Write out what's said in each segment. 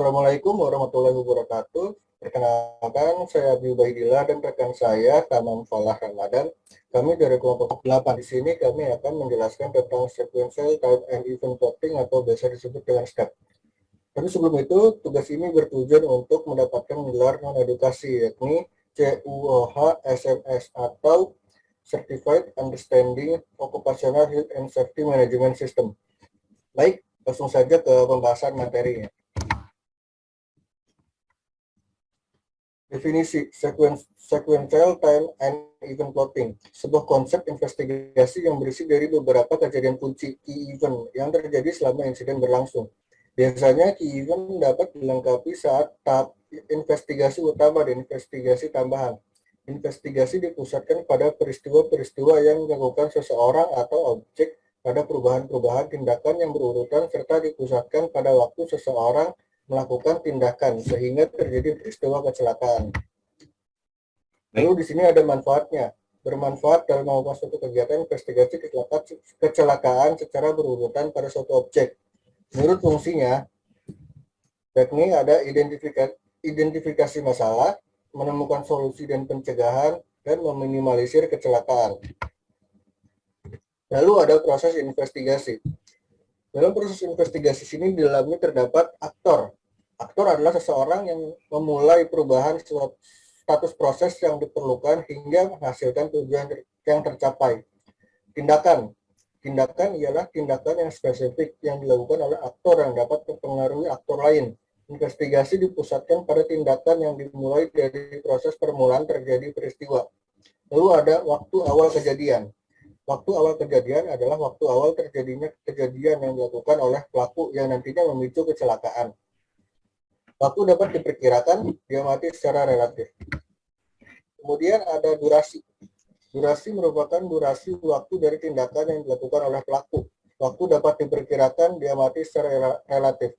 Assalamualaikum warahmatullahi wabarakatuh. Perkenalkan, saya Abi Ubaidillah dan rekan saya Tamam Falah Ramadan. Kami dari kelompok 8. Di sini kami akan menjelaskan tentang sequential time and event plotting atau biasa disebut dengan STEP. Tapi sebelum itu, tugas ini bertujuan untuk mendapatkan gelar non-edukasi, yakni CUOH SMS atau Certified Understanding Occupational Health and Safety Management System. Baik, langsung saja ke pembahasan materinya. Definisi sequential time and event plotting, sebuah konsep investigasi yang berisi dari beberapa kejadian kunci key event yang terjadi selama insiden berlangsung. Biasanya key event dapat dilengkapi saat tahap investigasi utama dan investigasi tambahan. Investigasi dipusatkan pada peristiwa-peristiwa yang dilakukan seseorang atau objek pada perubahan-perubahan tindakan yang berurutan serta dipusatkan pada waktu seseorang melakukan tindakan sehingga terjadi peristiwa kecelakaan. Lalu di sini ada manfaatnya. Bermanfaat dalam melakukan suatu kegiatan investigasi kecelakaan secara berurutan pada suatu objek. Menurut fungsinya, yakni ada identifikasi masalah, menemukan solusi dan pencegahan, dan meminimalisir kecelakaan. Lalu ada proses investigasi. Dalam proses investigasi ini di dalamnya terdapat aktor. Aktor adalah seseorang yang memulai perubahan status proses yang diperlukan hingga menghasilkan tujuan yang tercapai. Tindakan. Tindakan ialah tindakan yang spesifik yang dilakukan oleh aktor yang dapat mempengaruhi aktor lain. Investigasi dipusatkan pada tindakan yang dimulai dari proses permulaan terjadi peristiwa. Lalu ada waktu awal kejadian. Waktu awal kejadian adalah waktu awal terjadinya kejadian yang dilakukan oleh pelaku yang nantinya memicu kecelakaan. Waktu dapat diperkirakan, diamati secara relatif. Kemudian ada durasi. Durasi merupakan durasi waktu dari tindakan yang dilakukan oleh pelaku. Waktu dapat diperkirakan, diamati secara relatif.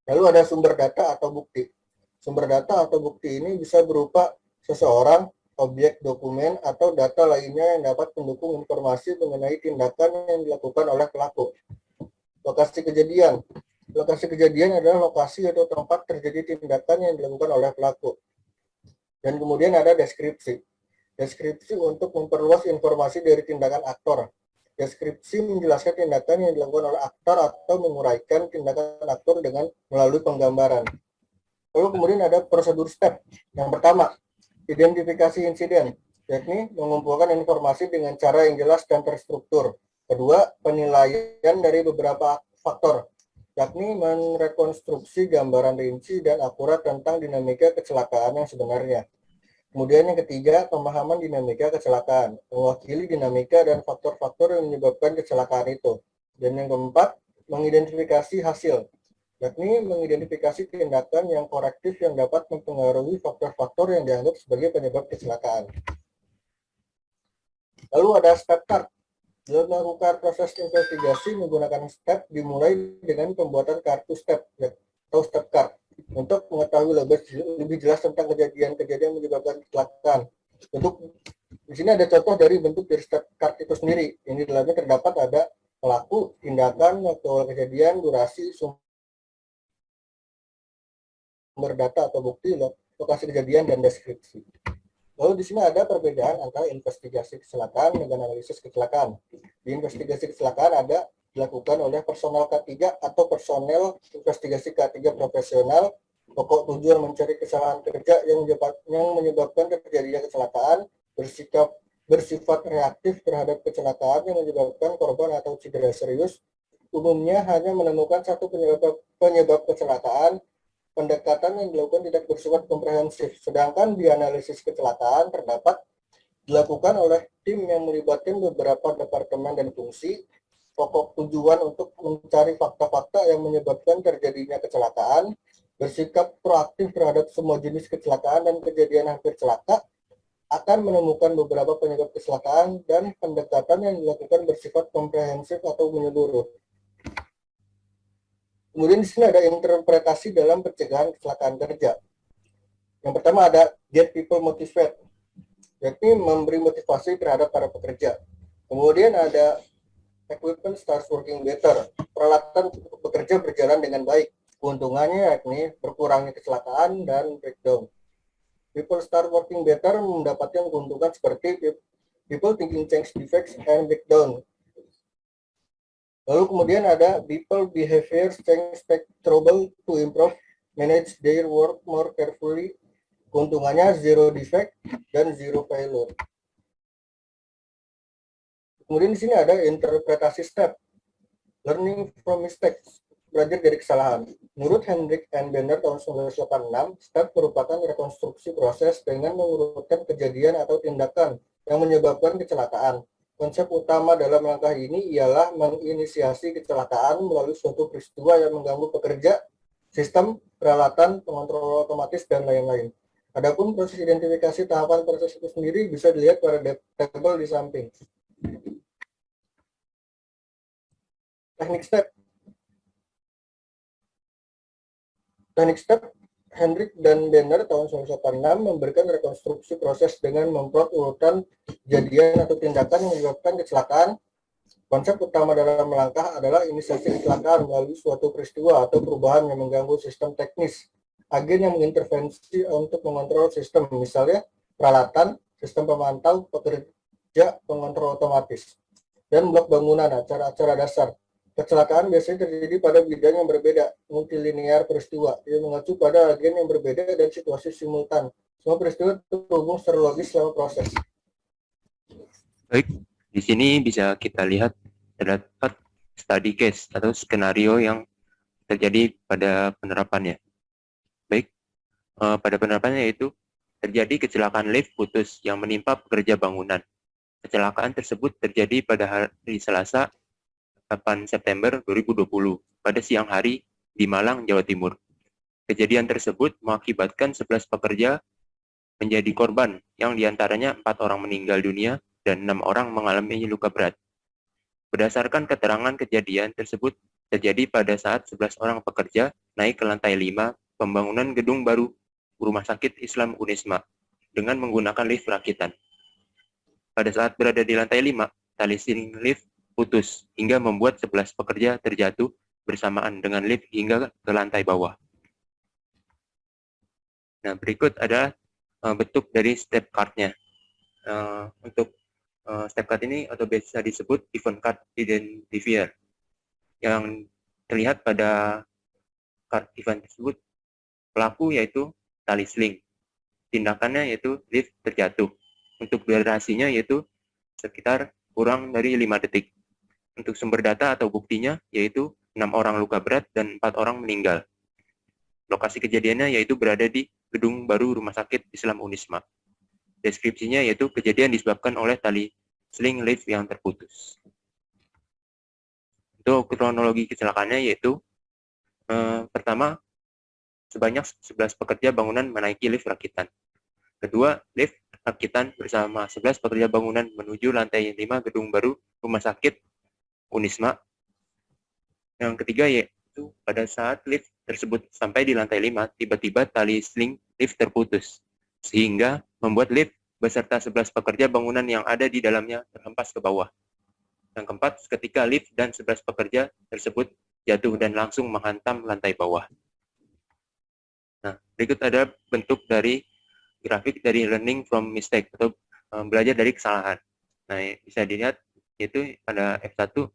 Lalu ada sumber data atau bukti. Sumber data atau bukti ini bisa berupa seseorang, objek, dokumen, atau data lainnya yang dapat mendukung informasi mengenai tindakan yang dilakukan oleh pelaku. Lokasi kejadian. Lokasi kejadian adalah lokasi atau tempat terjadi tindakan yang dilakukan oleh pelaku. Dan kemudian ada deskripsi. Deskripsi untuk memperluas informasi dari tindakan aktor. Deskripsi menjelaskan tindakan yang dilakukan oleh aktor atau menguraikan tindakan aktor dengan melalui penggambaran. Lalu kemudian ada prosedur step. Yang pertama, identifikasi insiden, yakni mengumpulkan informasi dengan cara yang jelas dan terstruktur. Kedua, penilaian dari beberapa faktor, yakni merekonstruksi gambaran rinci dan akurat tentang dinamika kecelakaan yang sebenarnya. Kemudian yang ketiga, pemahaman dinamika kecelakaan, mewakili dinamika dan faktor-faktor yang menyebabkan kecelakaan itu. Dan yang keempat, mengidentifikasi hasil, yakni mengidentifikasi tindakan yang korektif yang dapat mempengaruhi faktor-faktor yang dianggap sebagai penyebab kecelakaan. Lalu ada step card. Dalam melakukan proses investigasi menggunakan step dimulai dengan pembuatan kartu step atau step card untuk mengetahui lebih jelas tentang kejadian-kejadian menyebabkan kecelakaan. Di sini ada contoh dari bentuk dari step card itu sendiri. Ini di dalamnya terdapat ada pelaku, tindakan, waktu awal kejadian, durasi, sumber data atau bukti, lokasi kejadian, dan deskripsi. Lalu di sini ada perbedaan antara investigasi kecelakaan dengan analisis kecelakaan. Di investigasi kecelakaan ada dilakukan oleh personel K3 atau personel investigasi K3 profesional. Pokok tujuan mencari kesalahan kerja yang menyebabkan terjadinya kecelakaan, bersifat reaktif terhadap kecelakaan yang menyebabkan korban atau cedera serius. Umumnya hanya menemukan satu penyebab kecelakaan. Pendekatan yang dilakukan tidak bersifat komprehensif, sedangkan di analisis kecelakaan dilakukan oleh tim yang melibatkan beberapa departemen dan fungsi. Pokok tujuan untuk mencari fakta-fakta yang menyebabkan terjadinya kecelakaan, bersikap proaktif terhadap semua jenis kecelakaan dan kejadian hampir celaka, akan menemukan beberapa penyebab kecelakaan, dan pendekatan yang dilakukan bersifat komprehensif atau menyeluruh. Kemudian di sini ada interpretasi dalam pencegahan kecelakaan kerja. Yang pertama ada get people motivated, yakni memberi motivasi terhadap para pekerja. Kemudian ada Equipment starts working better. Peralatan bekerja berjalan dengan baik. Keuntungannya yakni berkurangnya kecelakaan dan breakdown. People start working better mendapatkan keuntungan seperti people thinking change defects and breakdown. Lalu kemudian ada people behavior change trouble to improve, manage their work more carefully. Keuntungannya zero defect dan zero failure. Kemudian di sini ada interpretasi step, learning from mistakes, belajar dari kesalahan. Menurut Hendrik and Benner tahun 1986, step merupakan rekonstruksi proses dengan mengurutkan kejadian atau tindakan yang menyebabkan kecelakaan. Konsep utama dalam langkah ini ialah menginisiasi kecelakaan melalui suatu peristiwa yang mengganggu pekerja, sistem, peralatan, pengontrol otomatis, dan lain-lain. Adapun proses identifikasi tahapan proses itu sendiri bisa dilihat pada tabel di samping. Teknik step, Hendrik dan Benner tahun 1986 memberikan rekonstruksi proses dengan memplot urutan kejadian atau tindakan yang menyebabkan kecelakaan. Konsep utama dalam langkah adalah inisiasi kecelakaan melalui suatu peristiwa atau perubahan yang mengganggu sistem teknis. Agen yang mengintervensi untuk mengontrol sistem, misalnya peralatan, sistem pemantau, pekerja, pengontrol otomatis, dan blok bangunan, acara-acara dasar. Kecelakaan biasanya terjadi pada bidang yang berbeda, multilinear peristiwa, yang mengacu pada agen yang berbeda dan situasi simultan. Semua peristiwa terhubung secara logis selama proses. Baik, di sini bisa kita lihat terdapat study case atau skenario yang terjadi pada penerapannya. Baik, pada penerapannya yaitu terjadi kecelakaan lift putus yang menimpa pekerja bangunan. Kecelakaan tersebut terjadi pada hari Selasa 8 September 2020 pada siang hari di Malang, Jawa Timur. Kejadian tersebut mengakibatkan 11 pekerja menjadi korban, yang diantaranya 4 orang meninggal dunia dan 6 orang mengalami luka berat. Berdasarkan keterangan kejadian tersebut terjadi pada saat 11 orang pekerja naik ke lantai 5 pembangunan gedung baru Rumah Sakit Islam Unisma dengan menggunakan lift rakitan. Pada saat berada di lantai 5, tali siling lift putus hingga membuat 11 pekerja terjatuh bersamaan dengan lift hingga ke lantai bawah. Nah, berikut adalah bentuk dari step card-nya. Untuk step card ini atau biasa disebut event card identifier, yang terlihat pada card event tersebut pelaku yaitu tali sling, tindakannya yaitu lift terjatuh, untuk durasinya yaitu sekitar kurang dari 5 detik. Untuk sumber data atau buktinya yaitu 6 orang luka berat dan 4 orang meninggal. Lokasi kejadiannya yaitu berada di gedung baru Rumah Sakit Islam Unisma. Deskripsinya yaitu kejadian disebabkan oleh tali sling lift yang terputus. Untuk kronologi kecelakaannya yaitu pertama, sebanyak 11 pekerja bangunan menaiki lift rakitan. Kedua, lift rakitan bersama 11 pekerja bangunan menuju lantai 5 gedung baru Rumah Sakit Unisma. Yang ketiga yaitu pada saat lift tersebut sampai di lantai 5, tiba-tiba tali sling lift terputus, sehingga membuat lift beserta 11 pekerja bangunan yang ada di dalamnya terhempas ke bawah. Yang keempat, ketika lift dan 11 pekerja tersebut jatuh dan langsung menghantam lantai bawah. Nah, berikut ada bentuk dari grafik dari learning from mistake atau belajar dari kesalahan. Nah, bisa dilihat yaitu pada F1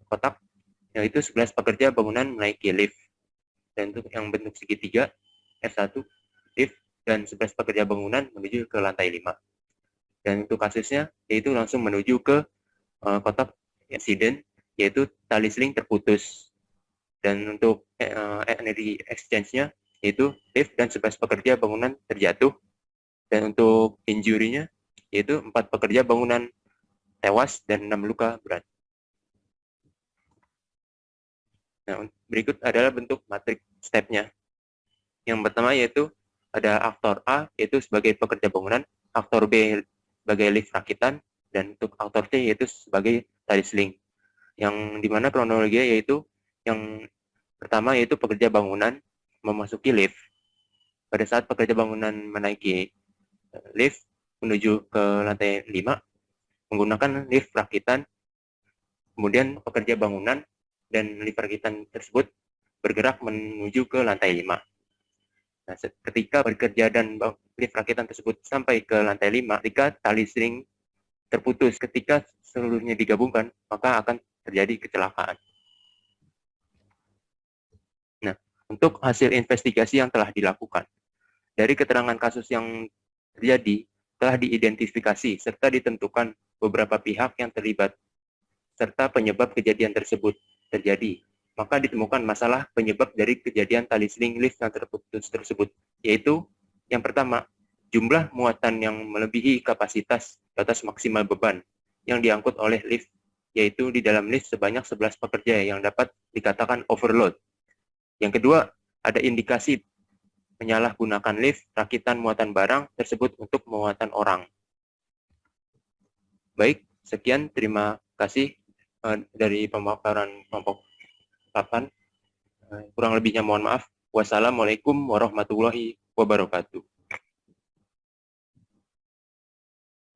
kotak, yaitu 11 pekerja bangunan menaiki lift. Dan untuk yang bentuk segitiga, F1 lift dan 11 pekerja bangunan menuju ke lantai 5. Dan untuk kasusnya, yaitu langsung menuju ke kotak insiden, yaitu tali sling terputus. Dan untuk energy exchange-nya, yaitu lift dan 11 pekerja bangunan terjatuh. Dan untuk injury-nya, yaitu 4 pekerja bangunan tewas dan 6 luka berat. Nah, berikut adalah bentuk matriks step-nya. Yang pertama yaitu ada aktor A, yaitu sebagai pekerja bangunan, aktor B sebagai lift rakitan, dan untuk aktor C yaitu sebagai tali sling. Yang dimana kronologinya yaitu yang pertama yaitu pekerja bangunan memasuki lift. Pada saat pekerja bangunan menaiki lift menuju ke lantai 5, menggunakan lift rakitan Kemudian pekerja bangunan dan lift rakitan tersebut bergerak menuju ke lantai 5. Nah, ketika bekerja dan lift rakitan tersebut sampai ke lantai 5, ketika tali string terputus, ketika seluruhnya digabungkan, maka akan terjadi kecelakaan. Nah, untuk hasil investigasi yang telah dilakukan, dari keterangan kasus yang terjadi, telah diidentifikasi serta ditentukan beberapa pihak yang terlibat, serta penyebab kejadian tersebut terjadi. Maka ditemukan masalah penyebab dari kejadian tali string lift yang terputus tersebut, yaitu yang pertama, jumlah muatan yang melebihi kapasitas batas maksimal beban yang diangkut oleh lift, yaitu di dalam lift sebanyak 11 pekerja yang dapat dikatakan overload. Yang kedua, ada indikasi menyalahgunakan lift rakitan muatan barang tersebut untuk muatan orang. Baik, sekian, terima kasih dari pemaparan kelompok 8. Kurang lebihnya mohon maaf. Wassalamualaikum warahmatullahi wabarakatuh.